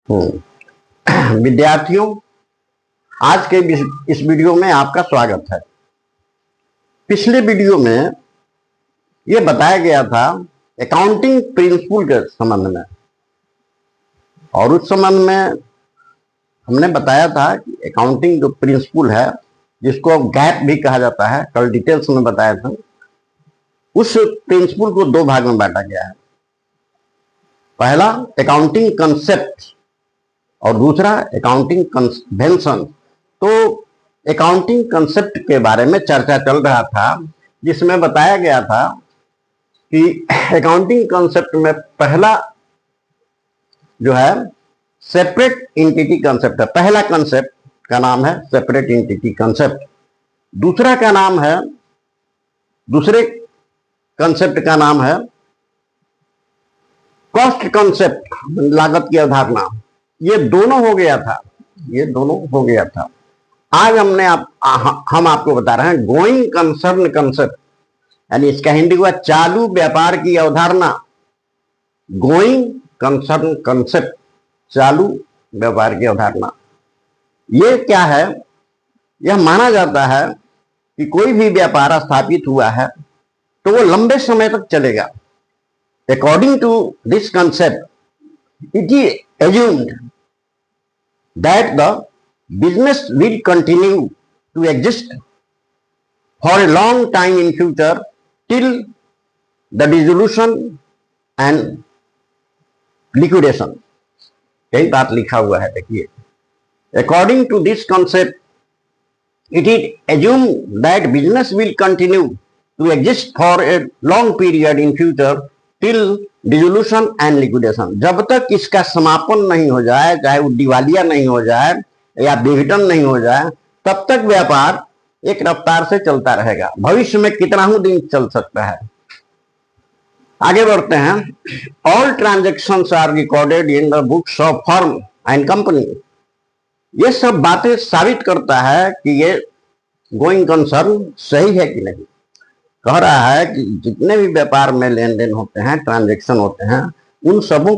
विद्यार्थियों, आज के इस वीडियो में आपका स्वागत है। पिछले वीडियो में यह बताया गया था अकाउंटिंग प्रिंसिपल के संबंध में, और उस संबंध में हमने बताया था कि अकाउंटिंग जो प्रिंसिपल है, जिसको गैप भी कहा जाता है, कल डिटेल्स में बताया था। उस प्रिंसिपल को दो भाग में बांटा गया है। पहला अकाउंटिंग कंसेप्ट और दूसरा अकाउंटिंग कन्वेंशन। तो अकाउंटिंग कंसेप्ट के बारे में चर्चा चल रहा था, जिसमें बताया गया था कि अकाउंटिंग कंसेप्ट में पहला जो है सेपरेट एंटिटी कंसेप्ट है। पहला कंसेप्ट का नाम है सेपरेट एंटिटी कंसेप्ट। दूसरे कंसेप्ट का नाम है कॉस्ट कंसेप्ट, लागत की अवधारणा। ये दोनों हो गया था। आज हम आपको बता रहे हैं गोइंग कंसर्न कंसेप्ट, यानी इसका हिंदी हुआ चालू व्यापार की अवधारणा। गोइंग कंसर्न कंसेप्ट, चालू व्यापार की अवधारणा। ये क्या है? यह माना जाता है कि कोई भी व्यापार स्थापित हुआ है तो वो लंबे समय तक चलेगा। According to this concept, it is assumed that the business will continue to exist for a long time in future till the dissolution and liquidation. यही बात लिखा हुआ है, देखिए। According to this concept, it is assumed that business will continue to exist for a long period in future till dissolution and liquidation. जब तक इसका समापन नहीं हो जाए, चाहे वो दिवालिया नहीं हो जाए या विघटन नहीं हो जाए, तब तक व्यापार एक रफ्तार से चलता रहेगा। भविष्य में कितना ही दिन चल सकता है। आगे बढ़ते हैं। All transactions are recorded in the books of firm and company. ये सब बातें साबित करता है कि ये गोइंग कंसर्न सही है कि नहीं। कह रहा है कि जितने भी व्यापार में लेन देन होते हैं, ट्रांजैक्शन होते हैं, उन सबों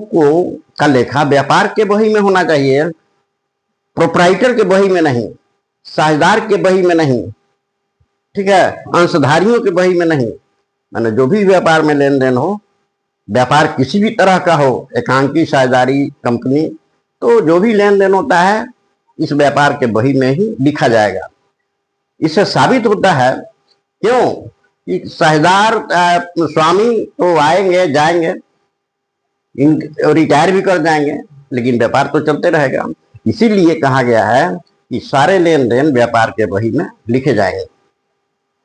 का लेखा व्यापार के बही में होना चाहिए, प्रोप्राइटर के बही में नहीं, साझेदार के बही में नहीं, ठीक है, अंशधारियों के बही में नहीं। माने जो भी व्यापार में लेन देन हो, व्यापार किसी भी तरह का हो, एकांकी, साझेदारी, कंपनी, तो जो भी लेन देन होता है इस व्यापार के बही में ही लिखा जाएगा। इससे साबित होता है क्यों कि साझेदार स्वामी तो आएंगे जाएंगे, रिटायर भी कर जाएंगे, लेकिन व्यापार तो चलते रहेगा। इसीलिए कहा गया है कि सारे लेन देन व्यापार के बही में लिखे जाएंगे।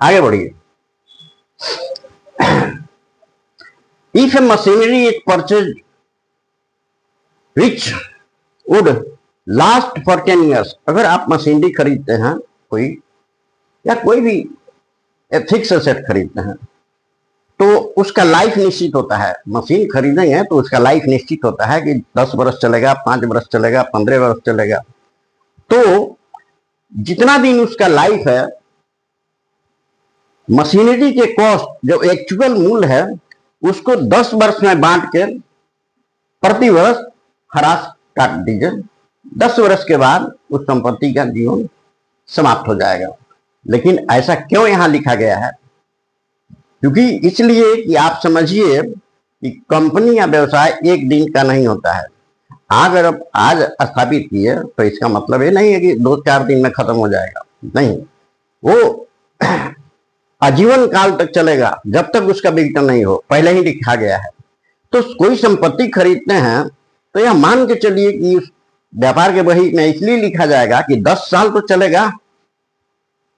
आगे बढ़िए। If A machinery is purchase which would last for 10 years, अगर आप मशीनरी खरीदते हैं कोई, या कोई भी फिक्स एसेट खरीदते हैं, तो उसका लाइफ निश्चित होता है। मशीन खरीदेंगे तो उसका लाइफ निश्चित होता है कि 10 वर्ष चलेगा, 5 वर्ष चलेगा, 15 वर्ष चलेगा। तो जितना दिन उसका लाइफ है, मशीनरी के कॉस्ट जो एक्चुअल मूल्य है उसको 10 वर्ष में बांट के प्रति वर्ष ह्रास काट दीजिए। 10 वर्ष के बाद उस संपत्ति का जीवन समाप्त हो जाएगा। लेकिन ऐसा क्यों यहां लिखा गया है? क्योंकि इसलिए कि आप समझिए कि कंपनी या व्यवसाय एक दिन का नहीं होता है। अगर आप आज स्थापित किए तो इसका मतलब ये नहीं है कि 2-4 दिन में खत्म हो जाएगा, नहीं। वो आजीवन काल तक चलेगा, जब तक उसका विघटन नहीं हो, पहले ही लिखा गया है। तो कोई संपत्ति खरीदते हैं तो यह मान के चलिए कि व्यापार के बही में इसलिए लिखा जाएगा कि 10 साल तो चलेगा,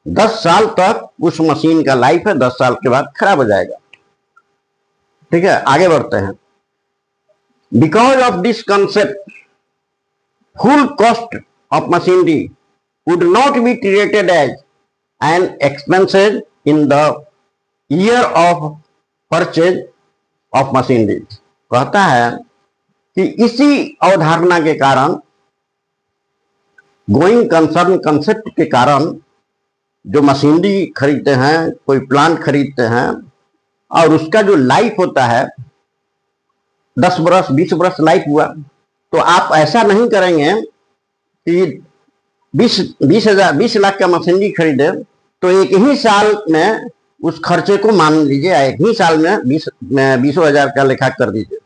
10 साल तक उस मशीन का लाइफ है, 10 साल के बाद खराब हो जाएगा। ठीक है, आगे बढ़ते हैं। Because of this concept, full cost of machinery would not be treated as an expenses in the year of purchase of machinery. कहता है कि इसी अवधारणा के कारण, गोइंग कंसर्न कंसेप्ट के कारण, जो मशीनरी खरीदते हैं, कोई प्लांट खरीदते हैं, और उसका जो लाइफ होता है 10 वर्ष 20 वर्ष लाइफ हुआ, तो आप ऐसा नहीं करेंगे कि 20 लाख का मशीनरी खरीदे तो एक ही साल में उस खर्चे को मान लीजिए, एक ही साल में 20,000 का लेखा कर दीजिए।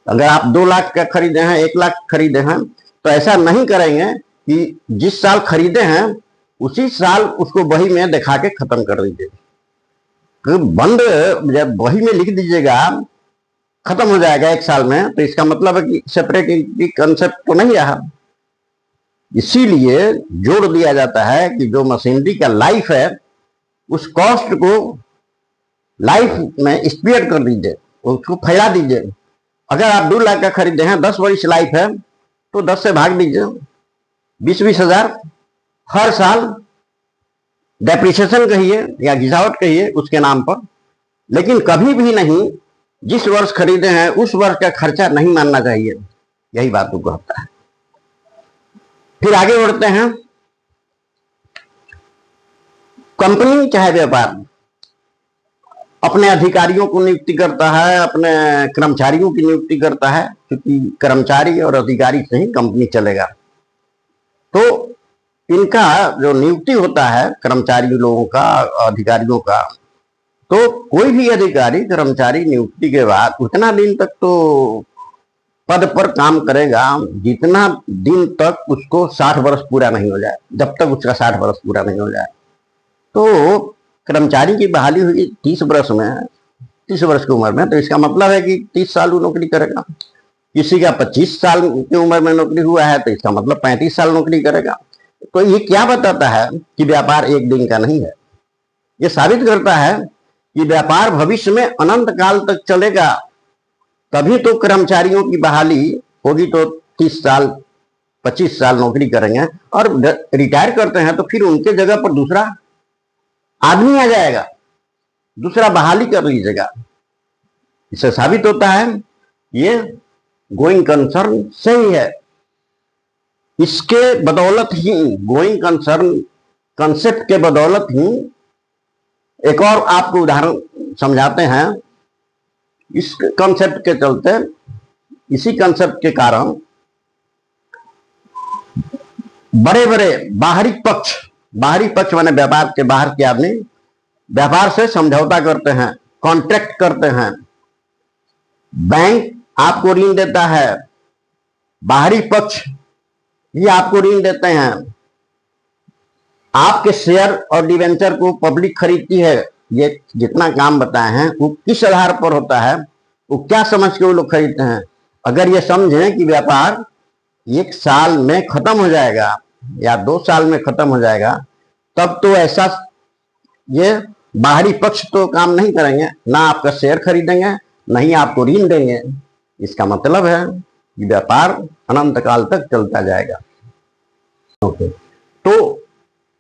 अगर आप 2 लाख का खरीदे हैं, 1 लाख खरीदे हैं, तो ऐसा नहीं करेंगे कि जिस साल खरीदे हैं उसी साल उसको बही में दिखा के खत्म कर दीजिए। तो बंद जब बही में लिख दीजिएगा खत्म हो जाएगा 1 साल में, तो इसका मतलब है कि सेपरेट कंसेप्ट तो नहीं रहा। इसीलिए जोड़ दिया जाता है कि जो मशीनरी का लाइफ है उस कॉस्ट को लाइफ में स्प्लिट कर दीजिए, उसको फैला दीजिए। अगर आप 2 लाख का खरीदे हैं, 10 वर्ष लाइफ है, तो 10 से भाग दीजिए, 20-20 हजार हर साल डेप्रिसिएशन कहिए या गिरावट कहिए उसके नाम पर, लेकिन कभी भी नहीं जिस वर्ष खरीदे हैं उस वर्ष का खर्चा नहीं मानना चाहिए। यही बात को कहता है। फिर आगे बढ़ते हैं। कंपनी चाहे व्यापार अपने अधिकारियों को नियुक्ति करता है, अपने कर्मचारियों की नियुक्ति करता है, क्योंकि कर्मचारी और अधिकारी से ही कंपनी चलेगा। तो इनका जो नियुक्ति होता है कर्मचारी लोगों का, अधिकारियों का, तो कोई भी अधिकारी कर्मचारी नियुक्ति के बाद उतना दिन तक तो पद पर काम करेगा जितना दिन तक उसको 60 वर्ष पूरा नहीं हो जाए, जब तक उसका 60 वर्ष पूरा नहीं हो जाए। तो कर्मचारी की बहाली हुई 30 वर्ष में, 30 वर्ष की उम्र में, तो इसका मतलब है कि 30 साल वो नौकरी करेगा। किसी का 25 साल की उम्र में नौकरी हुआ है तो इसका मतलब 35 साल नौकरी करेगा। तो ये क्या बताता है कि व्यापार एक दिन का नहीं है। ये साबित करता है कि व्यापार भविष्य में अनंत काल तक चलेगा। तभी तो कर्मचारियों की बहाली होगी तो 30 साल 25 साल नौकरी करेंगे, और रिटायर करते हैं तो फिर उनके जगह पर दूसरा आदमी आ जाएगा, दूसरा बहाली कर लीजिएगा। इससे साबित होता है ये गोइंग कंसर्न सही है। इसके बदौलत ही, गोइंग कंसर्न कंसेप्ट के बदौलत ही, एक और आपको उदाहरण समझाते हैं। इस कंसेप्ट के चलते, इसी कंसेप्ट के कारण बड़े बड़े बाहरी पक्ष माने व्यापार के बाहर के आदमी व्यापार से समझौता करते हैं, कॉन्ट्रैक्ट करते हैं। बैंक आपको ऋण देता है, बाहरी पक्ष ही आपको ऋण देते हैं। आपके शेयर और डिवेंचर को पब्लिक खरीदती है। ये जितना काम बताए हैं वो किस आधार पर होता है, वो क्या समझ के वो लोग खरीदते हैं। अगर ये समझें कि व्यापार 1 साल में खत्म हो जाएगा या 2 साल में खत्म हो जाएगा, तब तो ऐसा ये बाहरी पक्ष तो काम नहीं करेंगे, ना आपका शेयर खरीदेंगे, नहीं आपको ऋण देंगे। इसका मतलब है कि व्यापार अनंत काल तक चलता जाएगा। ओके, तो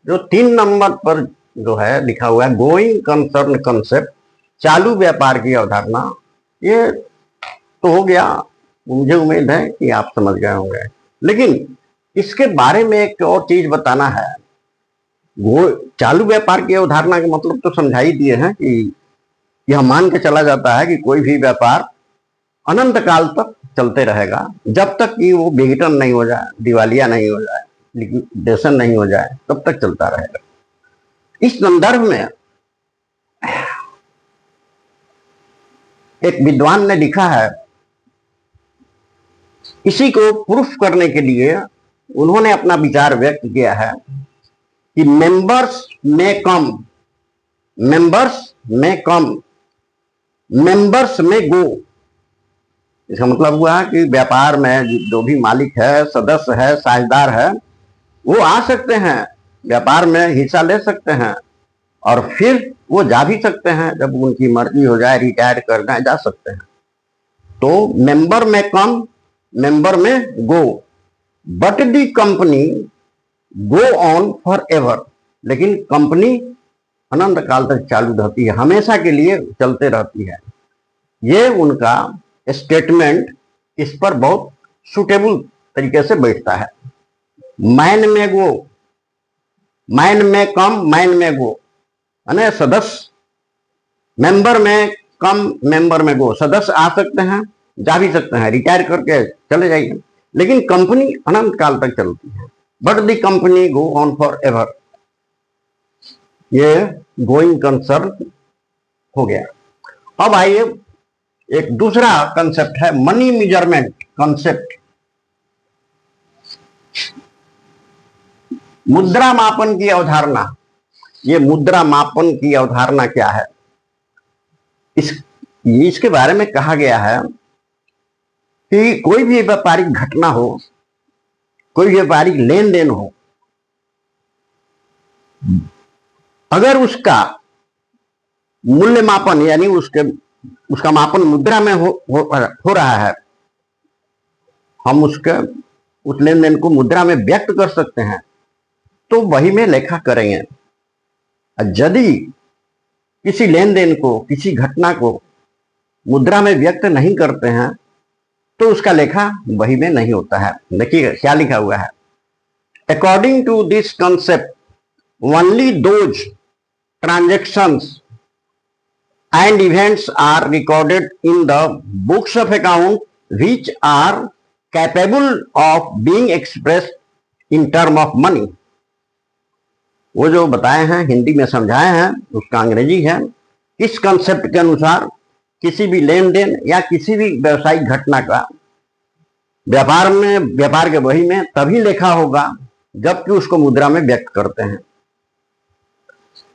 जो 3 नंबर पर जो है लिखा हुआ है गोइंग कंसर्न कंसेप्ट, चालू व्यापार की अवधारणा, ये तो हो गया। मुझे उम्मीद है कि आप समझ गए होंगे, लेकिन इसके बारे में एक और चीज बताना है। चालू व्यापार की अवधारणा का मतलब तो समझा ही दिए हैं कि यह मान के चला जाता है कि कोई भी व्यापार अनंत काल तक चलते रहेगा, जब तक कि वो विघटन नहीं हो जाए, दिवालिया नहीं हो जाए, लिक्विडेशन नहीं हो जाए, तब तक चलता रहेगा। इस संदर्भ में एक विद्वान ने लिखा है, इसी को प्रूफ करने के लिए उन्होंने अपना विचार व्यक्त किया है कि मेंबर्स में कम, मेंबर्स में कम, मेंबर्स में गो। इसका मतलब हुआ कि व्यापार में जो भी मालिक है, सदस्य है, साझेदार है, वो आ सकते हैं, व्यापार में हिस्सा ले सकते हैं, और फिर वो जा भी सकते हैं, जब उनकी मर्जी हो जाए रिटायर करना जा सकते हैं। तो मेंबर में come, member may go, but the company go on forever. लेकिन कंपनी अनंत काल तक चालू रहती है, हमेशा के लिए चलते रहती है। ये उनका स्टेटमेंट इस पर बहुत सुटेबल तरीके से बैठता है। मैन में गो, मैन में कम, मैन में गो, यानी सदस्य, मेंबर में कम, मेंबर में गो, सदस्य आ सकते हैं जा भी सकते हैं, रिटायर करके चले जाइए, लेकिन कंपनी अनंत काल तक चलती है। But the company go on for ever, ये गोइंग कंसर्न हो गया। अब आइए एक दूसरा कंसेप्ट है मनी मेजरमेंट कंसेप्ट। मुद्रा मापन की अवधारणा, ये मुद्रा मापन की अवधारणा क्या है? इसके बारे में कहा गया है कि कोई भी व्यापारिक घटना हो, कोई व्यापारिक लेन देन हो, अगर उसका मूल्य मापन यानी उसका मापन मुद्रा में हो रहा है, हम उस लेन देन को मुद्रा में व्यक्त कर सकते हैं, तो वही में लेखा करेंगे। यदि किसी लेन देन को, किसी घटना को मुद्रा में व्यक्त नहीं करते हैं, तो उसका लेखा वही में नहीं होता है। देखिए क्या लिखा हुआ है, according to this concept only those transactions and events are recorded in the books of account which are capable of being expressed in term of money। वो जो बताए हैं, हिंदी में समझाए हैं, उसका अंग्रेजी है। इस कंसेप्ट के अनुसार किसी भी लेन देन या किसी भी व्यवसायिक घटना का व्यापार के बही में तभी लेखा होगा जबकि उसको मुद्रा में व्यक्त करते हैं।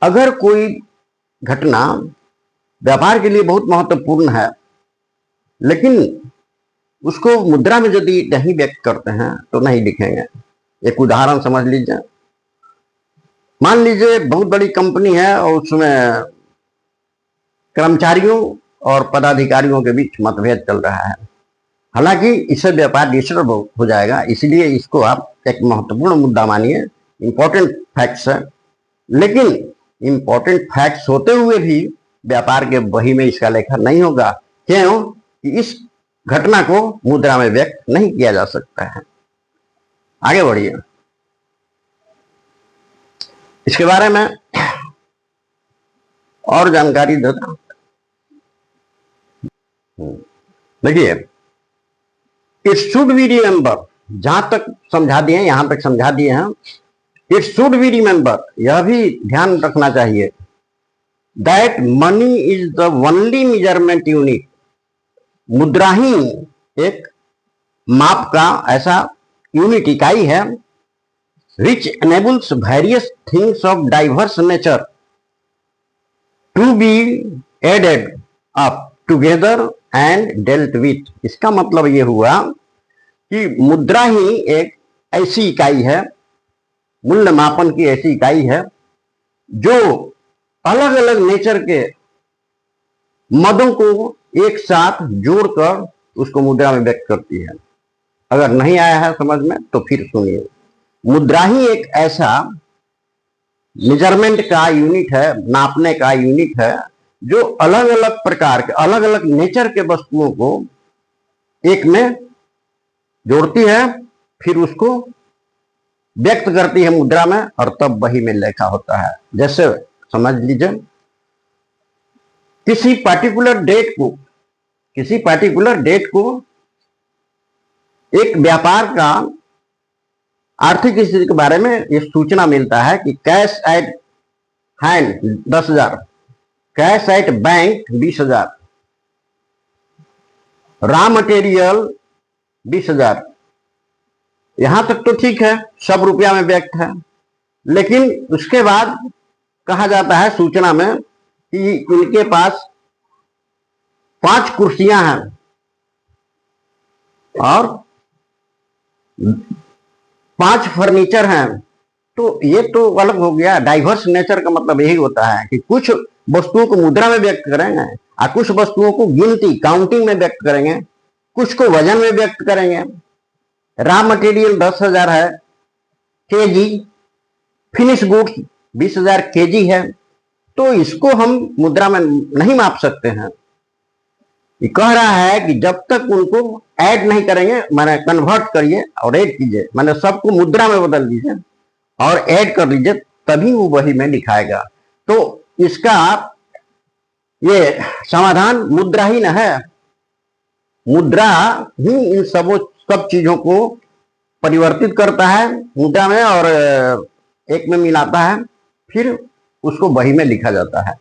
अगर कोई घटना व्यापार के लिए बहुत महत्वपूर्ण है, लेकिन उसको मुद्रा में यदि नहीं व्यक्त करते हैं तो नहीं लिखेंगे। एक उदाहरण समझ लीजिए, मान लीजिए बहुत बड़ी कंपनी है और उसमें कर्मचारियों और पदाधिकारियों के बीच मतभेद चल रहा है। हालांकि इससे व्यापार डिस्टर्ब हो जाएगा, इसलिए इसको आप एक महत्वपूर्ण मुद्दा मानिए, इंपॉर्टेंट फैक्ट्स है। लेकिन इंपॉर्टेंट फैक्ट्स होते हुए भी व्यापार के बही में इसका लेखा नहीं होगा। क्यों? कि इस घटना को मुद्रा में व्यक्त नहीं किया जा सकता है। आगे बढ़िए, इसके बारे में और जानकारी देता हूं। देखिए, इट शुड बी रिमेंबर, जहां तक समझा दिए, यहां तक समझा दिए हैं, इट शुड बी रिमेंबर, यह भी ध्यान रखना चाहिए, that money is the only measurement unit, मुद्रा ही एक माप का ऐसा यूनिट, इकाई है, which enables various things of diverse nature to be added up together and dealt with। इसका मतलब ये हुआ कि मुद्रा ही एक ऐसी इकाई है, मूल्य मापन की ऐसी इकाई है जो अलग अलग नेचर के मदों को एक साथ जोड़कर उसको मुद्रा में व्यक्त करती है। अगर नहीं आया है समझ में तो फिर सुनिए, मुद्रा ही एक ऐसा मेजरमेंट का यूनिट है, नापने का यूनिट है, जो अलग अलग प्रकार के, अलग अलग नेचर के वस्तुओं को एक में जोड़ती है, फिर उसको व्यक्त करती है मुद्रा में, और तब वही में लेखा होता है। जैसे समझ लीजिए, किसी पर्टिकुलर डेट को एक व्यापार का आर्थिक स्थिति के बारे में ये सूचना मिलता है कि cash at hand 10,000, cash at bank 20,000, raw material 20,000। यहां तक तो ठीक है, सब रुपया में व्यक्त है। लेकिन उसके बाद कहा जाता है सूचना में कि इनके पास 5 कुर्सियां हैं और 5 फर्नीचर हैं। तो ये तो अलग हो गया। डाइवर्स नेचर का मतलब यही होता है कि कुछ वस्तुओं को मुद्रा में व्यक्त करेंगे और कुछ वस्तुओं को गिनती, काउंटिंग में व्यक्त करेंगे, कुछ को वजन में व्यक्त करेंगे। रॉ मटेरियल 10,000 है केजी, फिनिश गुड्स 20,000 केजी है, तो इसको हम मुद्रा में नहीं माप सकते हैं। ये कह रहा है कि जब तक उनको ऐड नहीं करेंगे, मैंने कन्वर्ट करिए और ऐड कीजिए, मैंने सबको मुद्रा में बदल दीजिए और ऐड कर लीजिए, तभी वो वही में दिखाएगा। तो इसका ये समाधान मुद्रा ही न है। मुद्रा ही इन सब चीजों को परिवर्तित करता है मुद्रा में और एक में मिलाता है, फिर उसको बही में लिखा जाता है।